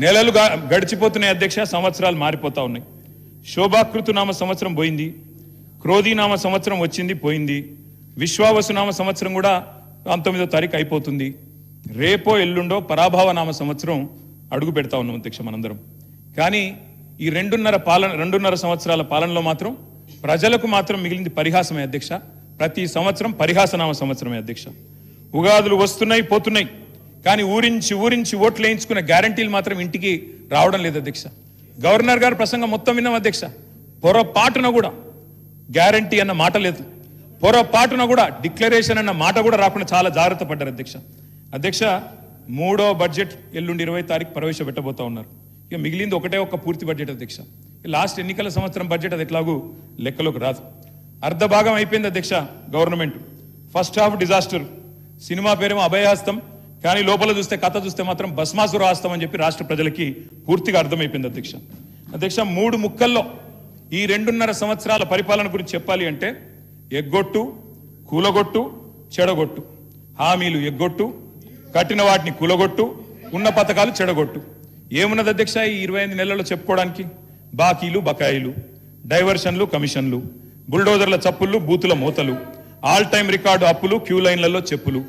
నెలలు గడిచిపోతున్నాయి అధ్యక్ష, సంవత్సరాలు మారిపోతా ఉన్నాయి. శోభాకృతునామ సంవత్సరం పోయింది, క్రోధీనామ సంవత్సరం వచ్చింది పోయింది, విశ్వావసునామ సంవత్సరం కూడా 19వ తారీఖు అయిపోతుంది. రేపో ఎల్లుండో పరాభవనామ సంవత్సరం అడుగు పెడతా ఉన్నాం అధ్యక్ష మనందరం. కానీ ఈ 2.5 సంవత్సరాల పాలనలో మాత్రం ప్రజలకు మాత్రం మిగిలింది పరిహాసమే అధ్యక్ష. ప్రతి సంవత్సరం పరిహాసనామ సంవత్సరమే అధ్యక్ష. ఉగాదులు వస్తున్నాయి పోతున్నాయి, కానీ ఊరించి ఓట్లు వేయించుకున్న గ్యారంటీలు మాత్రం ఇంటికి రావడం లేదు అధ్యక్ష. గవర్నర్ గారు ప్రసంగం మొత్తం విన్నాం అధ్యక్ష, పొరపాటున కూడా గ్యారంటీ అన్న మాట లేదు, పొరపాటున కూడా డిక్లరేషన్ అన్న మాట కూడా రాకుండా చాలా జాగ్రత్త పడ్డారు అధ్యక్ష. అధ్యక్ష 3వ బడ్జెట్ ఎల్లుండి 20వ తారీఖు ప్రవేశపెట్టబోతా ఉన్నారు. ఇక మిగిలింది ఒక్క పూర్తి బడ్జెట్ అధ్యక్ష. లాస్ట్ ఎన్నికల సంవత్సరం బడ్జెట్ అది ఎట్లాగూ లెక్కలోకి రాదు. అర్ధ భాగం అయిపోయింది అధ్యక్ష government. First half disaster, cinema పేరేమో అభయహస్తం, కానీ లోపల చూస్తే కథ చూస్తే మాత్రం భస్మాసుర హస్తం అని చెప్పి రాష్ట్ర ప్రజలకి పూర్తిగా అర్థమైపోయింది అధ్యక్ష. అధ్యక్ష 3 ముక్కల్లో ఈ 2.5 సంవత్సరాల పరిపాలన గురించి చెప్పాలి అంటే ఎగ్గొట్టు, కూలగొట్టు, చెడగొట్టు. హామీలు ఎగ్గొట్టు, కట్టిన వాటిని కూలగొట్టు, ఉన్న పథకాలు చెడగొట్టు. ఏమున్నది అధ్యక్ష ఈ 25 నెలల్లో చెప్పుకోవడానికి? బాకీలు, బకాయిలు, డైవర్షన్లు, కమిషన్లు, బుల్డోజర్ల చప్పుళ్ళు, బూతుల మూతలు, ఆల్ టైం రికార్డు అప్పులు, క్యూ లైన్లలో చెప్పులు,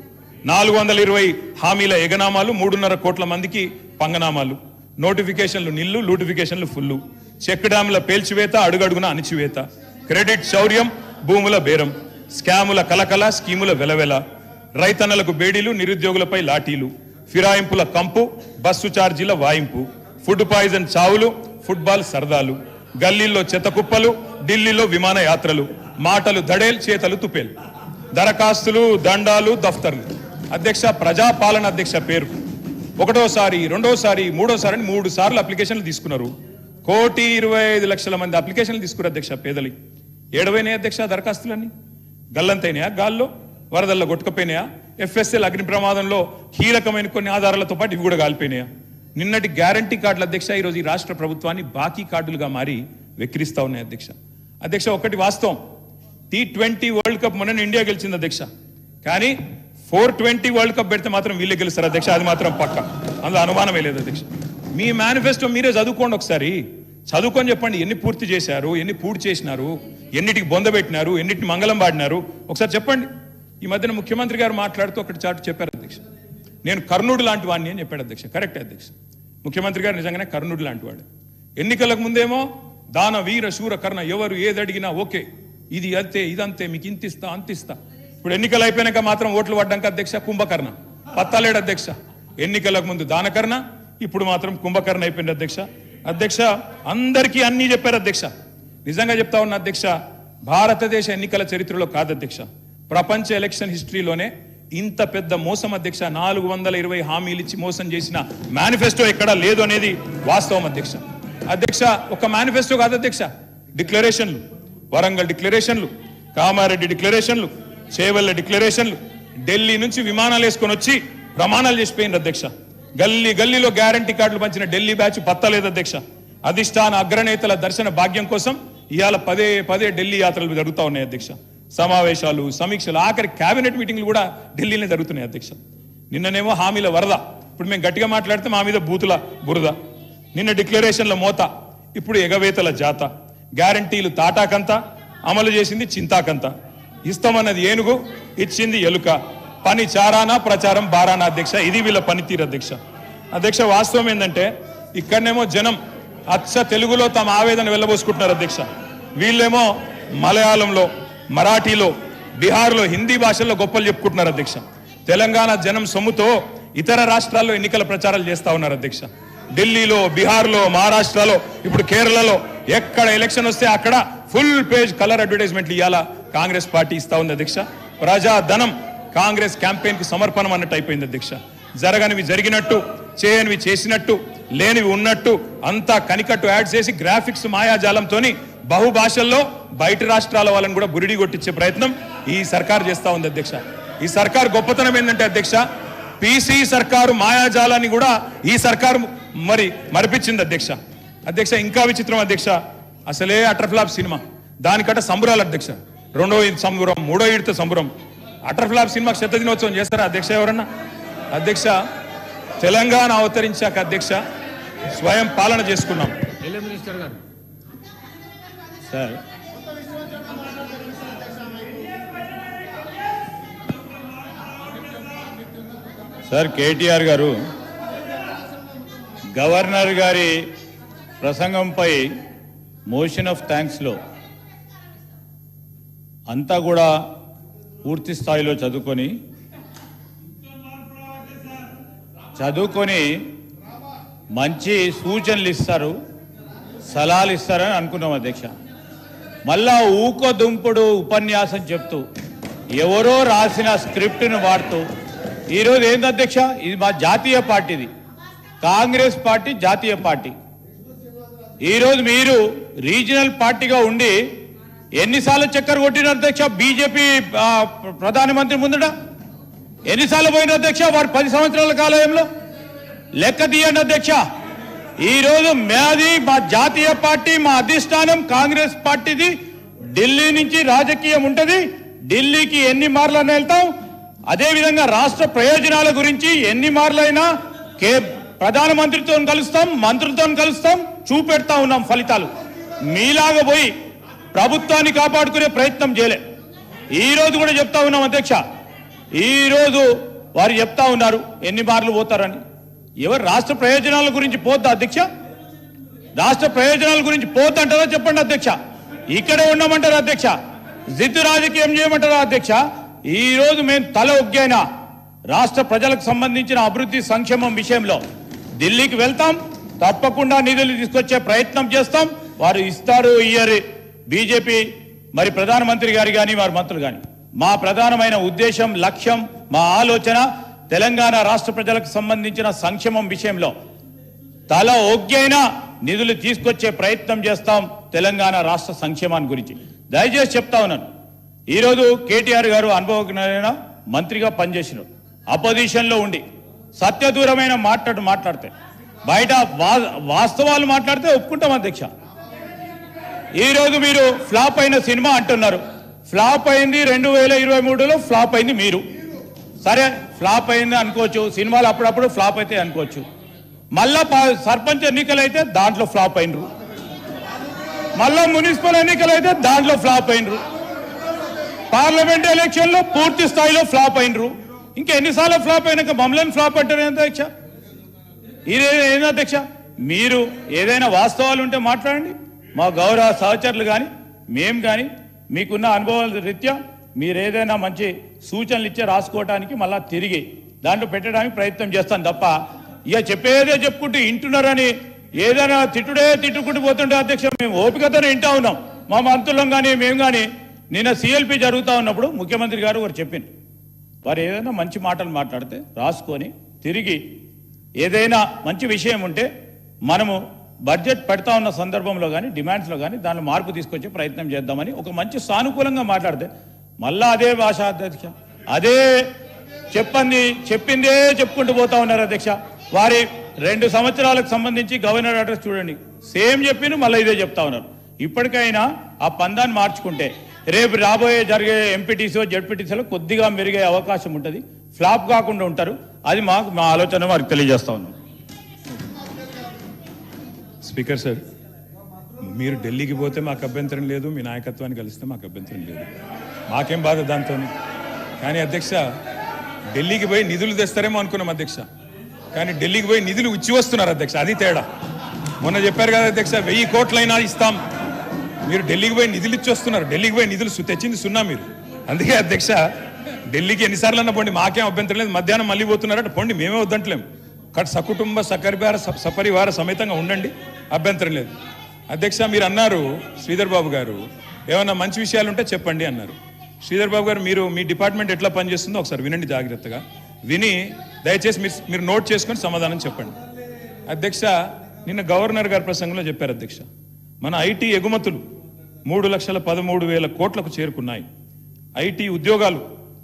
420 హామీల ఎగనామాలు, 3.5 కోట్ల మందికి పంగనామాలు, నోటిఫికేషన్లు నిల్లు, లూటిఫికేషన్లు ఫుల్లు, చెక్ డ్యాముల పేల్చివేత, అడుగడుగున అణిచివేత, క్రెడిట్ శౌర్యం, భూముల బేరం, స్కాముల కలకల, స్కీముల వెలవెల, రైతన్నలకు బేడీలు, నిరుద్యోగులపై లాఠీలు, ఫిరాయింపుల కంపు, బస్సు ఛార్జీల వాయింపు, ఫుడ్ పాయిజన్ చావులు, ఫుట్బాల్ సరదాలు, గల్లీల్లో చెత్త కుప్పలు, ఢిల్లీలో విమాన యాత్రలు, మాటలు దడేల్, చేతలు తుపేల్, దరఖాస్తులు, దండాలు, దఫ్తర్లు. అధ్యక్ష ప్రజాపాలన అధ్యక్ష పేరు 1వ, 2వ, 3వ అని 3 సార్లు అప్లికేషన్లు తీసుకున్నారు. 1,25,00,000 మంది అప్లికేషన్లు తీసుకున్నారు అధ్యక్ష. పేదలి ఏడవైనాయి అధ్యక్ష దరఖాస్తులన్నీ, గల్లంతైనాయా, గాల్లో వరదల్లో కొట్టుకపోయినాయా, FSL అగ్ని ప్రమాదంలో కీలకమైన కొన్ని ఆధారాలతో పాటు ఇవి కూడా కాలిపోయినాయా? నిన్నటి గ్యారంటీ కార్డులు అధ్యక్ష ఈరోజు ఈ రాష్ట్ర ప్రభుత్వాన్ని బాకీ కార్డులుగా మారి వెక్కిరిస్తా ఉన్నాయి అధ్యక్ష. అధ్యక్ష ఒకటి వాస్తవం, T20 వరల్డ్ కప్ మొన్న ఇండియా గెలిచింది అధ్యక్ష, కానీ 420 వరల్డ్ కప్ పెడితే మాత్రం వీళ్ళే గెలుస్తారు అధ్యక్ష, అది మాత్రం పక్క, అందులో అనుమానమే లేదు అధ్యక్ష. మీ మేనిఫెస్టో మీరే చదువుకోండి ఒకసారి, చదువుకొని చెప్పండి ఎన్ని పూర్తి చేశారు, ఎన్ని పూర్తి చేసినారు, ఎన్నిటికి బొందబెట్టినారు, ఎన్నిటిని మంగళం పాడినారు ఒకసారి చెప్పండి. ఈ మధ్యన ముఖ్యమంత్రి గారు మాట్లాడుతూ ఒకటి చాటు చెప్పారు అధ్యక్ష, నేను కర్ణుడు లాంటి వాడిని అని చెప్పాడు అధ్యక్ష. కరెక్ట్ అధ్యక్ష, ముఖ్యమంత్రి గారు నిజంగానే కర్ణుడు లాంటి వాడు. ఎన్నికలకు ముందేమో దాన వీర శూర కర్ణ, ఎవరు ఏది అడిగినా ఓకే, ఇది అంతే ఇదంతే, మీకు ఇంతిస్తా అంతిస్తా. ఇప్పుడు ఎన్నికలు అయిపోయినాక మాత్రం ఓట్లు పడ్డాక అధ్యక్ష కుంభకర్ణ, పత్తాలేడు అధ్యక్ష. ఎన్నికలకు ముందు దానకర్ణ, ఇప్పుడు మాత్రం కుంభకర్ణ అయిపోయింది అధ్యక్ష. అధ్యక్ష అందరికీ అన్నీ చెప్పారు అధ్యక్ష. నిజంగా చెప్తా ఉన్న అధ్యక్ష, భారతదేశ ఎన్నికల చరిత్రలో కాదు అధ్యక్ష, ప్రపంచ ఎలక్షన్ హిస్టరీలోనే ఇంత పెద్ద మోసం అధ్యక్ష, 420 హామీలు ఇచ్చి మోసం చేసిన మేనిఫెస్టో ఎక్కడా లేదు అనేది వాస్తవం అధ్యక్ష. అధ్యక్ష ఒక మేనిఫెస్టో కాదు అధ్యక్ష, డిక్లరేషన్లు, వరంగల్ డిక్లరేషన్లు, కామారెడ్డి డిక్లరేషన్లు, చేవెళ్ల డిక్లరేషన్లు, ఢిల్లీ నుంచి విమానాలు వేసుకొని వచ్చి ప్రమాణాలు చేసిపోయింది అధ్యక్ష. గల్లీలో గ్యారంటీ కార్డులు పంచిన ఢిల్లీ బ్యాచ్ పత్తలేదు అధ్యక్ష. అధిష్టాన అగ్రనేతల దర్శన భాగ్యం కోసం ఇవాళ పదే ఢిల్లీ యాత్రలు జరుగుతూ ఉన్నాయి అధ్యక్ష. సమావేశాలు, సమీక్షలు, ఆఖరి కేబినెట్ మీటింగ్లు కూడా ఢిల్లీలో జరుగుతున్నాయి అధ్యక్ష. నిన్ననేమో హామీల వరద, ఇప్పుడు మేము గట్టిగా మాట్లాడితే మా మీద బూతుల బురద. నిన్న డిక్లరేషన్ల మోత, ఇప్పుడు ఎగవేతల జాత. గ్యారంటీలు తాటాకంత, అమలు చేసింది చింతాకంత. ఇస్తామన్నది ఏనుగు, ఇచ్చింది ఎలుక. పని చారానా, ప్రచారం బారానా అధ్యక్ష. ఇది వీళ్ళ పనితీరు అధ్యక్ష. అధ్యక్ష వాస్తవం ఏంటంటే ఇక్కడనేమో జనం అచ్చ తెలుగులో తమ ఆవేదన వెళ్ళబోసుకుంటున్నారు అధ్యక్ష. వీళ్ళేమో మలయాళంలో, మరాఠీలో, బీహార్లో, హిందీ భాషల్లో గొప్పలు చెప్పుకుంటున్నారు అధ్యక్ష. తెలంగాణ జనం సొమ్ముతో ఇతర రాష్ట్రాల్లో ఎన్నికల ప్రచారాలు చేస్తా ఉన్నారు అధ్యక్ష. ఢిల్లీలో, బీహార్లో, మహారాష్ట్రలో, ఇప్పుడు కేరళలో ఎక్కడ ఎలక్షన్ వస్తే అక్కడ ఫుల్ పేజ్ కలర్ అడ్వర్టైజ్మెంట్లు ఇవ్వాలా కాంగ్రెస్ పార్టీ ఇస్తా ఉంది అధ్యక్ష. ప్రజాధనం కాంగ్రెస్ క్యాంపెయిన్ కు సమర్పణం అన్నట్టు అయిపోయింది అధ్యక్ష. జరగనివి జరిగినట్టు, చేయనివి చేసినట్టు, లేనివి ఉన్నట్టు అంతా కనికట్టు యాడ్ చేసి గ్రాఫిక్స్ మాయాజాలంతో బహుభాషల్లో బయట రాష్ట్రాల వాళ్ళని కూడా బురిడి కొట్టించే ప్రయత్నం ఈ సర్కార్ చేస్తా ఉంది అధ్యక్ష. ఈ సర్కార్ గొప్పతనం ఏంటంటే అధ్యక్ష, పీసీ సర్కారు మాయాజాలాన్ని కూడా ఈ సర్కారు మరిపించింది అధ్యక్ష. అధ్యక్ష ఇంకా విచిత్రం అధ్యక్ష, అసలే అటర్ఫ్లాప్ సినిమా, దానికట సంబరాలు అధ్యక్ష. 2వ సంబరం, 3వ విడత సంబరం. అటర్ఫ్లాప్ సినిమాకి 100వ దినోత్సవం చేస్తారా అధ్యక్ష ఎవరన్నా? అధ్యక్ష తెలంగాణ అవతరించాక అధ్యక్ష స్వయం పాలన చేసుకున్నాం. మినిస్టర్ గారు సార్ సార్ కేటీఆర్ గారు గవర్నర్ గారి ప్రసంగంపై మోషన్ ఆఫ్ థ్యాంక్స్లో అంతా కూడా పూర్తి స్థాయిలో చదువుకొని మంచి సూచనలు ఇస్తారు, సలహాలు ఇస్తారని అనుకున్నాం అధ్యక్ష. మళ్ళా ఊకదుంపుడు ఉపన్యాసం చెప్తూ ఎవరో రాసిన స్క్రిప్ట్ను వాడుతూ ఈరోజు ఏంది అధ్యక్ష, ఇది మా జాతీయ పార్టీది, కాంగ్రెస్ పార్టీ జాతీయ పార్టీ. ఈరోజు మీరు రీజనల్ పార్టీగా ఉండి ఎన్నిసార్లు చక్కర కొట్టిన అధ్యక్ష బీజేపీ ప్రధానమంత్రి ముందట? ఎన్నిసార్లు పోయిన అధ్యక్ష వారు 10 సంవత్సరాల కాలంలో? లెక్క తీయండి అధ్యక్ష. ఈరోజు మాది మా జాతీయ పార్టీ, మా అధిష్టానం కాంగ్రెస్ పార్టీది. ఢిల్లీ నుంచి రాజకీయం ఉంటుంది, ఢిల్లీకి ఎన్ని మార్లైనా వెళ్తాం. అదేవిధంగా రాష్ట్ర ప్రయోజనాల గురించి ఎన్ని మార్లైనా ప్రధానమంత్రితో కలుస్తాం, మంత్రులతో కలుస్తాం, చూపెడతా ఉన్నాం ఫలితాలు. మీలాగా పోయి ప్రభుత్వాన్ని కాపాడుకునే ప్రయత్నం చేయలే. ఈ రోజు కూడా చెప్తా ఉన్నాం అధ్యక్ష, ఈ రోజు వారు చెప్తా ఉన్నారు ఎన్ని మార్లు పోతారని. ఎవరు రాష్ట్ర ప్రయోజనాల గురించి పోద్దా అధ్యక్ష? రాష్ట్ర ప్రయోజనాల గురించి పోద్దంటారా చెప్పండి అధ్యక్ష. ఇక్కడే ఉండమంటారా అధ్యక్ష? జిద్దు రాజకీయం చేయమంటారా అధ్యక్ష? ఈ రోజు మేము తల ఒగ్గైనా రాష్ట్ర ప్రజలకు సంబంధించిన అభివృద్ధి సంక్షేమం విషయంలో ఢిల్లీకి వెళ్తాం, తప్పకుండా నిధులు తీసుకొచ్చే ప్రయత్నం చేస్తాం. వారు ఇస్తారు ఇయ్యరు, బీజేపీ మరి ప్రధానమంత్రి గారు కానీ వారి మంత్రులు కానీ. మా ప్రధానమైన ఉద్దేశం, లక్ష్యం, మా ఆలోచన తెలంగాణ రాష్ట్ర ప్రజలకు సంబంధించిన సంక్షేమం విషయంలో తల ఒగ్గైనా నిధులు తీసుకొచ్చే ప్రయత్నం చేస్తాం తెలంగాణ రాష్ట్ర సంక్షేమాన్ని గురించి. దయచేసి చెప్తా ఉన్నాను, ఈరోజు కేటీఆర్ గారు అనుభవజ్ఞులైన మంత్రిగా పనిచేసినారు. అపోజిషన్లో ఉండి సత్యదూరమైన మాట్లాడితే బయట వాస్తవాలు మాట్లాడితే ఒప్పుకుంటాం అధ్యక్ష. ఈరోజు మీరు ఫ్లాప్ అయిన సినిమా అంటున్నారు. ఫ్లాప్ అయింది 2023లో, ఫ్లాప్ అయింది మీరు. సరే ఫ్లాప్ అయింది అనుకోవచ్చు, సినిమాలు అప్పుడప్పుడు ఫ్లాప్ అయితే అనుకోవచ్చు. మళ్ళా సర్పంచ్ ఎన్నికలు అయితే దాంట్లో ఫ్లాప్ అయినరు, మళ్ళా మున్సిపల్ ఎన్నికలు అయితే దాంట్లో ఫ్లాప్ అయినరు, పార్లమెంట్ ఎలక్షన్లో పూర్తి స్థాయిలో ఫ్లాప్ అయినరు. ఇంకా ఎన్నిసార్లు ఫ్లాప్ అయినాక మమ్మల్ని ఫ్లాప్ అంటారు అధ్యక్ష? ఏంది అధ్యక్ష? మీరు ఏదైనా వాస్తవాలు ఉంటే మాట్లాడండి. మా గౌరవ సహచరులు కానీ మేము కానీ మీకున్న అనుభవాల రీత్యా మీరు ఏదైనా మంచి సూచనలు ఇచ్చే రాసుకోవడానికి మళ్ళా తిరిగి దాంట్లో పెట్టడానికి ప్రయత్నం చేస్తాను తప్ప ఇక చెప్పేదే చెప్పుకుంటూ ఇంటున్నారని ఏదైనా తిట్టుకుంటూ పోతుంటే అధ్యక్ష మేము ఓపికతోనే వింటా ఉన్నాం. మా మంత్రులం కానీ మేము కానీ నిన్న సిఎల్పి జరుగుతూ ఉన్నప్పుడు ముఖ్యమంత్రి గారు వారు చెప్పింది, వారు ఏదైనా మంచి మాటలు మాట్లాడితే రాసుకొని తిరిగి ఏదైనా మంచి విషయం ఉంటే మనము బడ్జెట్ పెడతా ఉన్న సందర్భంలో కానీ డిమాండ్స్లో కానీ దానిలో మార్పు తీసుకొచ్చే ప్రయత్నం చేద్దామని ఒక మంచి సానుకూలంగా మాట్లాడితే మళ్ళా అదే భాష అధ్యక్ష, అదే చెప్పిందే చెప్పుకుంటూ పోతా ఉన్నారు అధ్యక్ష. వారి 2 సంవత్సరాలకు సంబంధించి గవర్నర్ అడ్రస్ చూడండి, సేమ్ చెప్పిన మళ్ళీ ఇదే చెప్తా ఉన్నారు. ఇప్పటికైనా ఆ పందాన్ని మార్చుకుంటే రేపు రాబోయే జరిగే ఎంపీటీసీ జెడ్పీటీసీలో కొద్దిగా మెరుగే అవకాశం ఉంటుంది, ఫ్లాప్ కాకుండా ఉంటారు. అది మా ఆలోచన వారికి తెలియజేస్తా ఉన్నాం. స్పీకర్ సార్, మీరు ఢిల్లీకి పోతే మాకు అభ్యంతరం లేదు, మీ నాయకత్వాన్ని కలిస్తే మాకు అభ్యంతరం లేదు, మాకేం బాధ దాంతో. కానీ అధ్యక్ష ఢిల్లీకి పోయి నిధులు తెస్తారేమో అనుకున్నాం అధ్యక్ష, కానీ ఢిల్లీకి పోయి నిధులు ఇచ్చి వస్తున్నారు అధ్యక్ష, అది తేడా. మొన్న చెప్పారు కదా అధ్యక్ష 1000 కోట్లైనా ఇస్తాం, మీరు ఢిల్లీకి పోయి నిధులు ఇచ్చి వస్తున్నారు. ఢిల్లీకి పోయి నిధులు తెచ్చింది సున్నా మీరు. అందుకే అధ్యక్ష ఢిల్లీకి ఎన్నిసార్లు అన్న పోండి, మాకేం అభ్యంతరం లేదు. మధ్యాహ్నం మళ్ళీ పోతున్నారట, పోండి, మేమే వద్దంటలేము. కట్ సకుటుంబ సపరివార సమేతంగా ఉండండి, అభ్యంతరం లేదు. అధ్యక్ష మీరు అన్నారు శ్రీధర్ బాబు గారు ఏమన్నా మంచి విషయాలు ఉంటే చెప్పండి అన్నారు. శ్రీధర్ బాబు గారు మీరు మీ డిపార్ట్మెంట్ ఎట్లా పనిచేస్తుందో ఒకసారి వినండి జాగ్రత్తగా. విని దయచేసి మీరు నోట్ చేసుకొని సమాధానం చెప్పండి. అధ్యక్ష నిన్న గవర్నర్ గారి ప్రసంగంలో చెప్పారు అధ్యక్ష, మన ఐటీ ఎగుమతులు 3,13,000 కోట్లకు చేరుకున్నాయి, ఐటీ ఉద్యోగాలు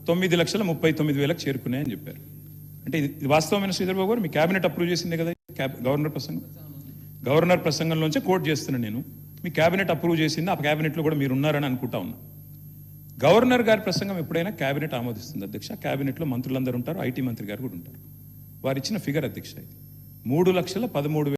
9,39,000 చేరుకున్నాయని చెప్పారు. అంటే ఇది వాస్తవమైన శ్రీధర్ బాబు గారు మీ క్యాబినెట్ అప్రూవ్ చేసిందే కదా గవర్నర్ ప్రసంగం? గవర్నర్ ప్రసంగంలోంచే కోట్ చేస్తున్నాను నేను. మీ క్యాబినెట్ అప్రూవ్ చేసింది, ఆ క్యాబినెట్లో కూడా మీరు ఉన్నారని అనుకుంటా ఉన్నా. గవర్నర్ గారి ప్రసంగం ఎప్పుడైనా క్యాబినెట్ ఆమోదిస్తుంది అధ్యక్ష. క్యాబినెట్లో మంత్రులందరూ ఉంటారు, ఐటీ మంత్రి గారు కూడా ఉంటారు. వారు ఇచ్చిన ఫిగర్ అధ్యక్ష ఇది 3,13,000